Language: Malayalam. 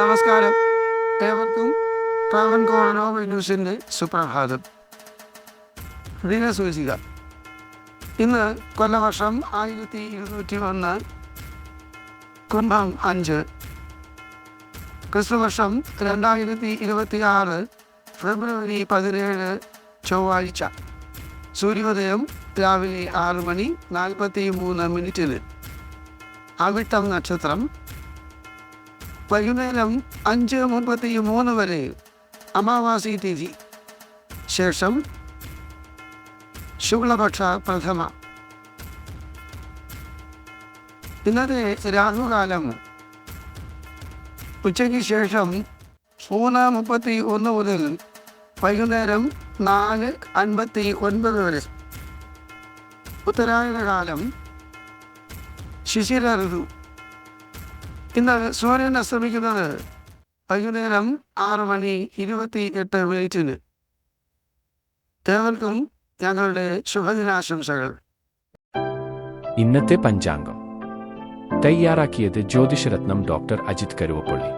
നമസ്കാരം. ഏവർക്കും ട്രാവൻകോർ നോവൽ ന്യൂസിൻ്റെ സുപ്രഭാതം. ദിനസൂചിക. ഇന്ന് കൊല്ലവർഷം 1201, കുംഭം 5, ക്രിസ്തുവർഷം 2026 ഫെബ്രുവരി 17 ചൊവ്വാഴ്ച. സൂര്യോദയം രാവിലെ 6:43. അവിട്ടം നക്ഷത്രം. വൈകുന്നേരം 5:33 വരെ അമാവാസി തിഥി. ശേഷം ശുക്ലപക്ഷ പ്രഥമ. ഇന്നത്തെ രാഹുകാലം ഉച്ചയ്ക്ക് ശേഷം 3:31 മുതൽ വൈകുന്നേരം 4:59 വരെ. ഉത്തരായന കാലം ശിശിര ഋതു. ഇന്ന് സൂര്യൻ അസ്തമിക്കുന്നത് വൈകുന്നേരം 6:28. ഏവർക്കും ഞങ്ങളുടെ ശുഭദിനാശംസകൾ. ഇന്നത്തെ പഞ്ചാംഗം തയ്യാറാക്കിയത് ജ്യോതിഷരത്നം ഡോക്ടർ അജിത് കരുവപ്പള്ളി.